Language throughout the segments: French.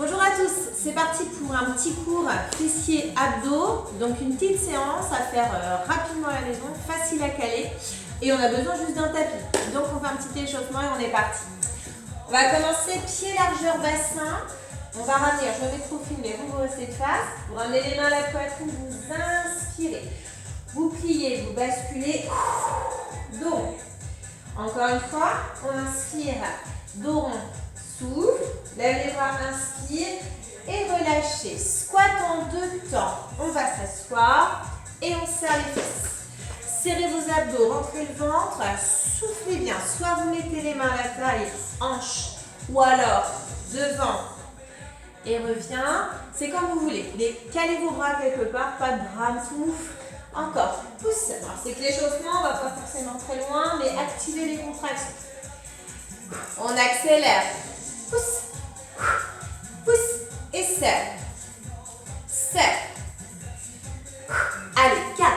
Bonjour à tous, c'est parti pour un petit cours fessiers abdos, donc une petite séance à faire rapidement à la maison, facile à caler et on a besoin juste d'un tapis. Donc on fait un petit échauffement et on est parti. On va commencer pied largeur bassin, on va ramener, je me mets de profil mais vous restez de face, vous ramenez les mains à la poitrine, vous inspirez, vous pliez, vous basculez, dos rond. Encore une fois, on inspire, dos rond. Souffle, lève les bras, inspire et relâchez. Squat en deux temps. On va s'asseoir et on serre les fesses. Serrez vos abdos, rentrez le ventre, soufflez bien. Soit vous mettez les mains à la taille, hanche, ou alors devant et revient. C'est comme vous voulez. Calez vos bras quelque part, pas de drame, souffle. Encore, pousse. Alors c'est que l'échauffement, on ne va pas forcément très loin, mais activez les contractions. On accélère. Pousse, pousse et serre. Serre. Allez, 4.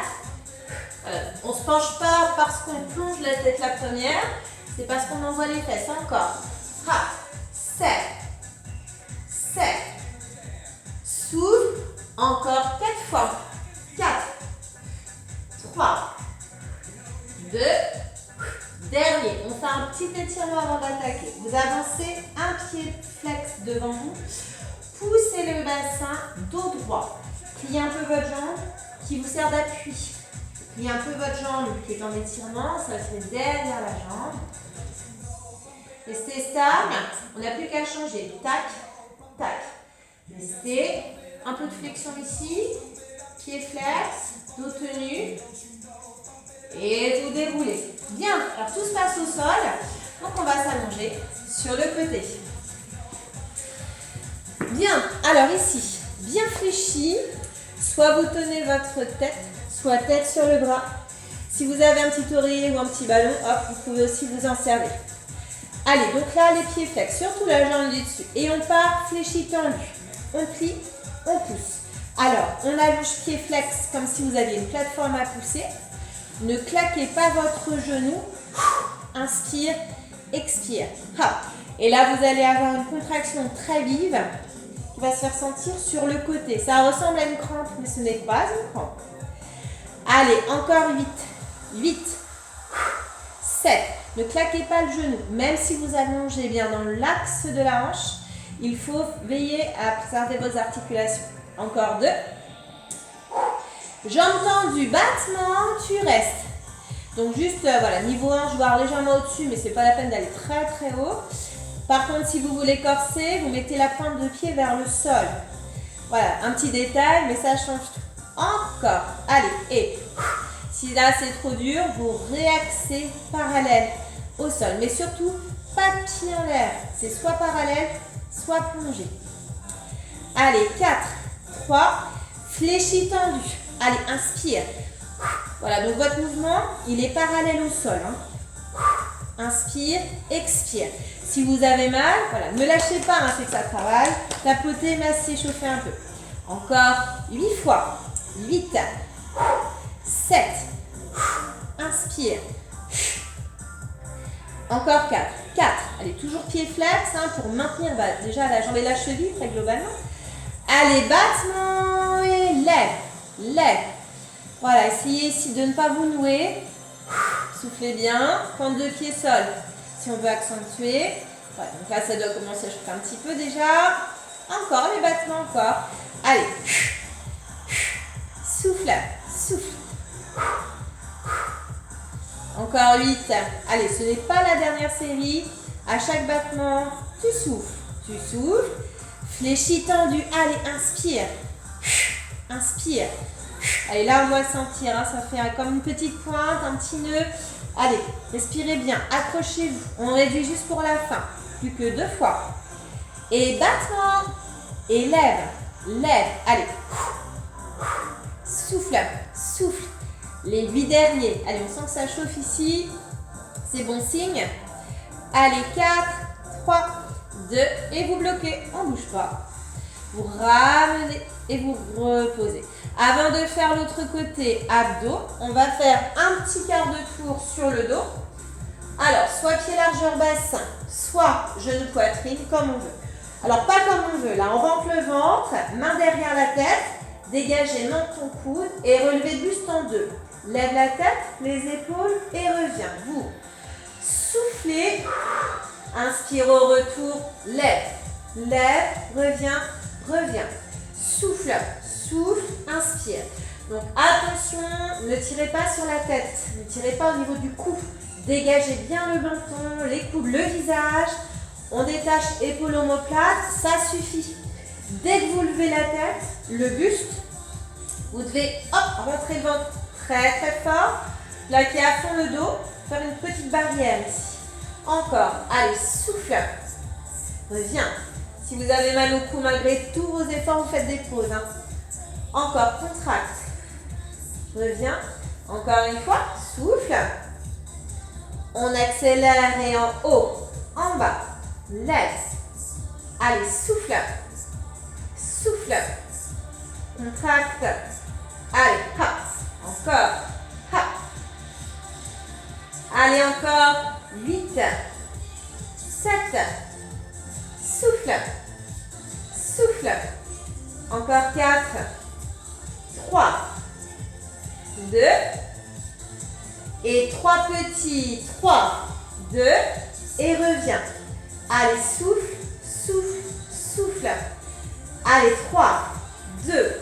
On ne se penche pas parce qu'on plonge la tête la première, c'est parce qu'on envoie les fesses. Encore. Serre. Serre. Souffle. Encore 4 fois. 4. 3. 2. Dernier, on fait un petit étirement avant d'attaquer. Vous avancez un pied flex devant vous. Poussez le bassin, dos droit. Pliez un peu votre jambe qui vous sert d'appui. Pliez un peu votre jambe qui est en étirement. Ça se fait derrière la jambe. Restez stable. On n'a plus qu'à changer. Tac, tac. Restez. Un peu de flexion ici. Pied flex, dos tenu. Et vous déroulez. Bien, alors tout se passe au sol. Donc on va s'allonger sur le côté. Bien, alors ici, bien fléchi. Soit vous tenez votre tête, soit tête sur le bras. Si vous avez un petit oreiller ou un petit ballon, hop, vous pouvez aussi vous en servir. Allez, donc là, les pieds flex, surtout la jambe du dessus. Et on part fléchi tendu. On plie, on pousse. Alors, on allonge pied flex comme si vous aviez une plateforme à pousser. Ne claquez pas votre genou. Inspire, expire. Et là, vous allez avoir une contraction très vive qui va se faire sentir sur le côté. Ça ressemble à une crampe, mais ce n'est pas une crampe. Allez, encore 8. 8. 7. Ne claquez pas le genou. Même si vous allongez bien dans l'axe de la hanche, il faut veiller à préserver vos articulations. Encore 2. Jambes tendues, battement, tu restes. Donc juste, voilà, niveau 1, je vois légèrement au-dessus, mais c'est pas la peine d'aller très très haut. Par contre, si vous voulez corser, vous mettez la pointe de pied vers le sol. Voilà, un petit détail, mais ça change tout. Encore, allez, et si là c'est trop dur, vous réaxez parallèle au sol. Mais surtout, pas de pied en l'air. C'est soit parallèle, soit plongé. Allez, 4, 3, fléchi tendu. Allez, inspire. Voilà, donc votre mouvement, il est parallèle au sol. Inspire, expire. Si vous avez mal, voilà, ne lâchez pas, c'est que ça travaille. Tapotez, massez, chauffez un peu. Encore 8 fois. 8, 7, inspire. Encore 4. 4. Allez, toujours pied flex pour maintenir déjà la jambe et la cheville très globalement. Allez, battement et lève. Lève. Voilà, essayez ici de ne pas vous nouer. Soufflez bien. Pointe de pied sol si on veut accentuer. Voilà, donc là, ça doit commencer à chauffer un petit peu déjà. Encore les battements, encore. Allez. Souffle. Souffle. Encore 8. Allez, ce n'est pas la dernière série. À chaque battement, tu souffles. Tu souffles. Fléchi tendu. Allez, inspire. Inspire. Allez, là, on doit le sentir. Ça fait comme une petite pointe, un petit nœud. Allez, respirez bien. Accrochez-vous. On réduit juste pour la fin. Plus que 2 fois. Et battement. Et lève. Lève. Allez. Souffle. Souffle. Les 8 derniers. Allez, on sent que ça chauffe ici. C'est bon signe. Allez, 4, 3, 2. Et vous bloquez. On ne bouge pas. Vous ramenez et vous reposez. Avant de faire l'autre côté abdos, on va faire un petit quart de tour sur le dos. Alors, soit pied largeur bassin, soit genou poitrine, comme on veut. Alors, pas comme on veut. Là, on rentre le ventre, main derrière la tête, dégagez main de ton coude et relevez le buste en deux. Lève la tête, les épaules et reviens. Vous soufflez, inspire au retour, lève, lève, reviens, reviens. Souffle, souffle, inspire. Donc attention, ne tirez pas sur la tête, ne tirez pas au niveau du cou. Dégagez bien le menton, les coudes, le visage. On détache épaules omoplates, ça suffit. Dès que vous levez la tête, le buste, vous devez rentrer le ventre très très fort, plaquer à fond le dos, faire une petite barrière ici. Encore, allez, souffle, reviens. Si vous avez mal au cou malgré tous vos efforts, vous faites des pauses. Hein. Encore, contracte. Reviens. Encore une fois, souffle. On accélère et en haut, en bas, lève. Allez, souffle. Souffle. Contracte. Allez, hop. Encore. Hop. Allez, encore. 8. 7. Souffle. Souffle. Encore 4. 3. 2. Et 3 petits. 3. 2. Et reviens. Allez, souffle. Souffle. Souffle. Allez, 3. 2.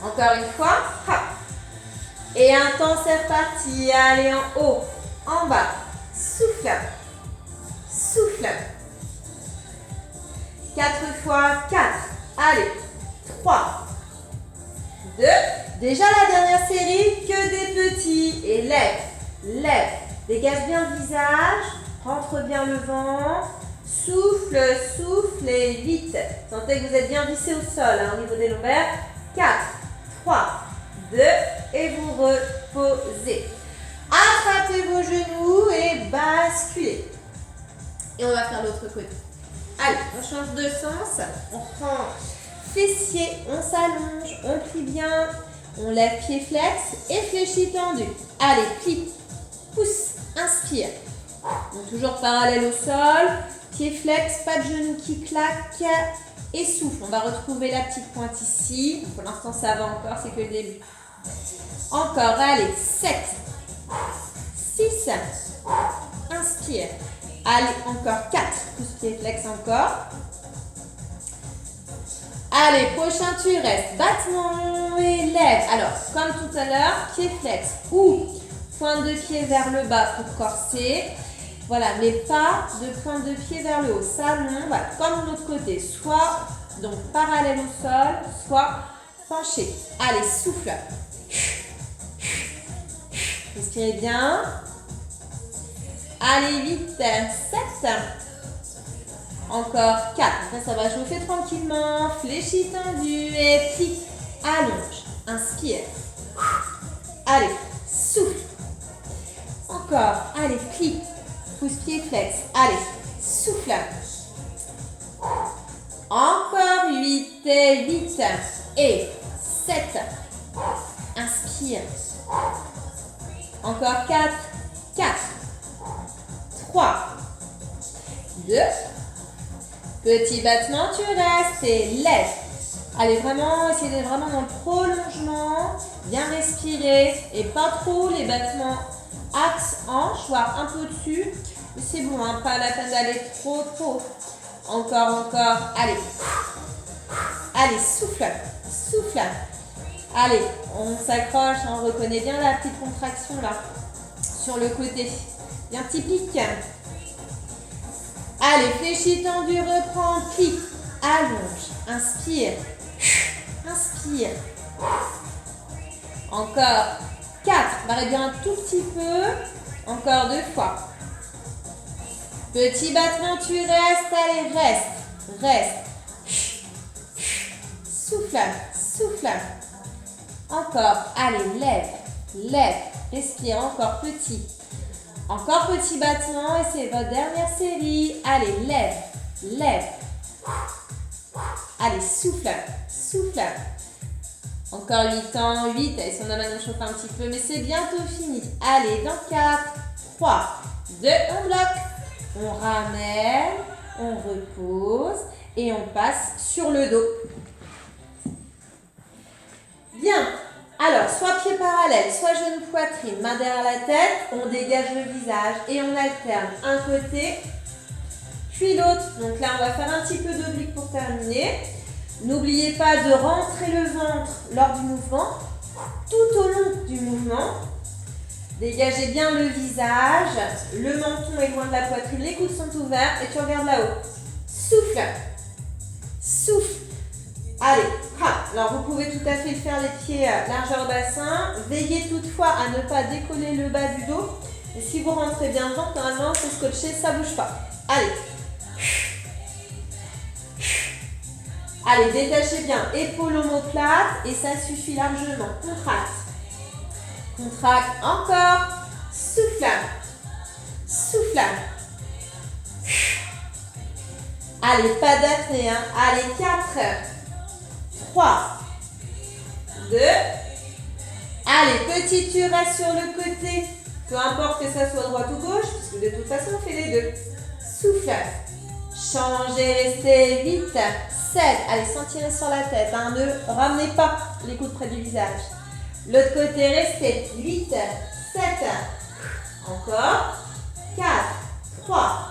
Encore une fois. Hop. Et un temps, c'est reparti. Allez, en haut. En bas. Souffle. Souffle. 4 fois 4. Allez. 3. 2. Déjà la dernière série, que des petits. Et lève. Lève. Dégage bien le visage. Rentre bien le ventre. Souffle, souffle et vite. Sentez que vous êtes bien vissé au sol hein, au niveau des lombaires. 4, 3, 2 et vous reposez. Attrapez vos genoux et basculez. Et on va faire l'autre côté. Allez, on change de sens. On prend fessier, on s'allonge, on plie bien. On lève pied flex et fléchis tendu. Allez, plie, pousse, inspire. Donc toujours parallèle au sol. Pied flex, pas de genoux qui claquent. Et souffle. On va retrouver la petite pointe ici. Pour l'instant, ça va encore, c'est que le début. Encore, allez, 7, 6, inspire. Allez, encore 4, pousse pied flex encore. Allez, prochain, tu restes. Battement et lève. Alors, comme tout à l'heure, pied flex ou pointe de pied vers le bas pour corser. Voilà, mais pas de pointe de pied vers le haut. Salon, voilà, comme de l'autre côté. Soit donc parallèle au sol, soit penché. Allez, souffle. Respirez bien. Allez, vite. 7. Encore 4. Après, ça va chauffer tranquillement. Fléchis tendu et plie. Allonge. Inspire. Allez, souffle. Encore. Allez, plie. Pousse pied flex. Allez, souffle. Encore 8 et 8 et 7. Inspire. Encore 4. 4. 3. 2. Petit battement, tu restes et lève. Allez, vraiment, essayez d'être vraiment dans le prolongement. Bien respirer et pas trop les battements axe hanche, voire un peu dessus. Mais c'est bon, hein, pas la peine d'aller trop. Encore. Allez. Allez, souffle. Souffle. Allez, on s'accroche, on reconnaît bien la petite contraction là, sur le côté. Bien typique. Allez, fléchis tendu, reprends, plie. Allonge. Inspire. Inspire. Encore 4. On va réduire un tout petit peu. Encore 2 fois. Petit battement, tu restes. Allez, reste. Souffle. Souffle. Encore. Allez, lève. Respire. Encore petit. Encore petit battement. Et c'est votre dernière série. Allez, lève. Allez, souffle. Encore 8 ans, 8, et si on a maintenant chauffé un petit peu, mais c'est bientôt fini. Allez, dans 4, 3, 2, on bloque. On ramène, on repose. et on passe sur le dos. Bien. Alors, soit pieds parallèles, soit genoux poitrine, main derrière la tête, on dégage le visage et on alterne un côté, puis l'autre. Donc là, on va faire un petit peu d'oblique pour terminer. N'oubliez pas de rentrer le ventre lors du mouvement, tout au long du mouvement. Dégagez bien le visage, le menton est loin de la poitrine, les coudes sont ouverts et tu regardes là-haut. Souffle, souffle. Allez, alors vous pouvez tout à fait faire les pieds largeur bassin. Veillez toutefois à ne pas décoller le bas du dos. Et si vous rentrez bien dedans, normalement c'est scotché, ça ne bouge pas. Allez. Allez, détachez bien, épaules omoplates et ça suffit largement. Contracte. Contracte encore. Souffle. Souffle. Allez, pas d'apnée. Hein. Allez, 4, 3, 2. Allez, petit tu restes sur le côté. Peu importe que ça soit droite ou gauche, puisque de toute façon, on fait les deux. Souffle. Changez, restez vite. 7. Allez, sans tirer sur la tête. Hein. Ne ramenez pas les coudes près du visage. L'autre côté, restez. 8, 7. Encore. 4, 3.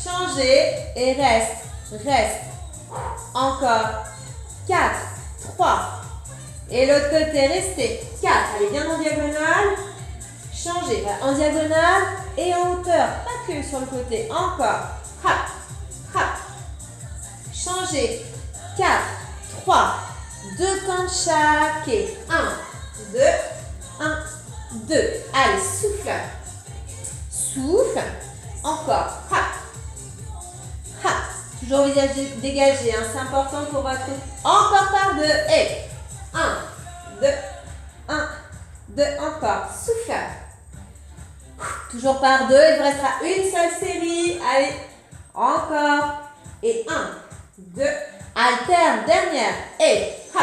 Changez et reste. Reste. Encore. 4, 3. Et l'autre côté, restez. 4. Allez, bien en diagonale. Changez. En diagonale et en hauteur. Pas que sur le côté. Encore. Hop. Hop. Changez. 4, 3, 2 camps de chaque. Et 1, 2, 1, 2. Allez, souffle. Souffle. Encore. Hop. Hop. Toujours visage dégagé. Hein. C'est important pour votre... Encore par 2. Et 1, 2, 1, 2. Encore. Souffle. Toujours par 2. Il vous restera une seule série. Allez. Encore. Et 1, 2. Alterne. Dernière. Et hop.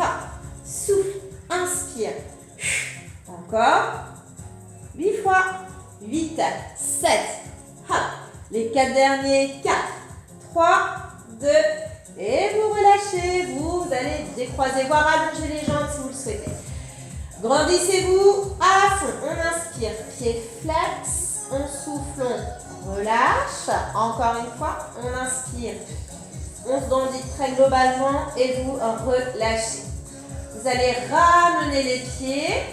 Hop. Souffle. Inspire. Encore. 8 fois. 8, 7. Hop. Les 4 derniers. 4, 3, 2. Et vous relâchez. Vous allez décroiser, voire allonger les jambes si vous le souhaitez. Grandissez-vous à fond. On inspire. Pied flex. On souffle. On relâche. Encore une fois. On inspire. On se grandit très globalement et vous relâchez. Vous allez ramener les pieds.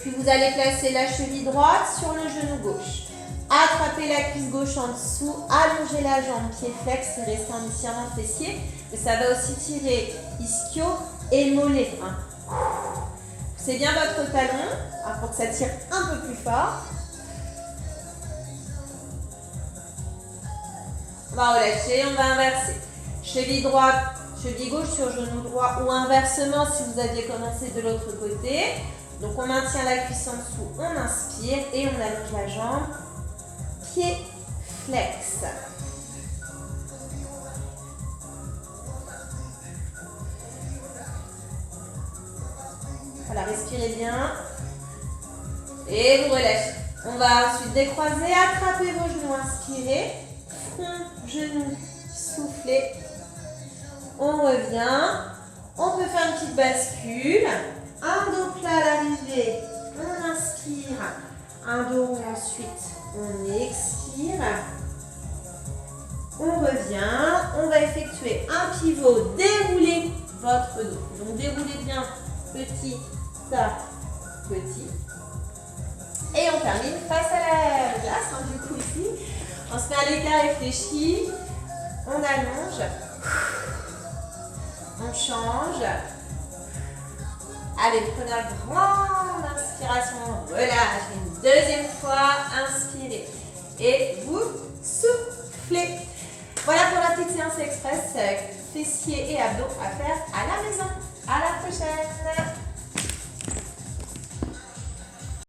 Puis vous allez placer la cheville droite sur le genou gauche. Attrapez la cuisse gauche en dessous. Allongez la jambe. Pied flex. Et restez en étirement fessier. Mais ça va aussi tirer ischio et mollet. Hein. C'est bien votre talon pour que ça tire un peu plus fort. On va relâcher, on va inverser. Cheville droite, cheville gauche sur genou droit ou inversement si vous aviez commencé de l'autre côté. Donc on maintient la cuisse en dessous, on inspire et on allonge la jambe. Pied flex. Voilà, respirez bien. Et vous relâchez. On va ensuite décroiser, attraper vos genoux, inspirez. Front, genoux, soufflez. On revient. On peut faire une petite bascule. Un dos plat à l'arrivée. On inspire. Un dos rond ensuite. On expire. On revient. On va effectuer un pivot. Déroulez votre dos. Donc déroulez bien petit à petit. Et on termine face à la glace. Hein, du coup ici. On se met à l'écart réfléchi. On allonge. On change. Allez, prenez une grande inspiration. Relâchez. Une deuxième fois. Inspirez. Et vous soufflez. Voilà pour la petite séance express fessiers et abdos à faire à la maison. À la prochaine.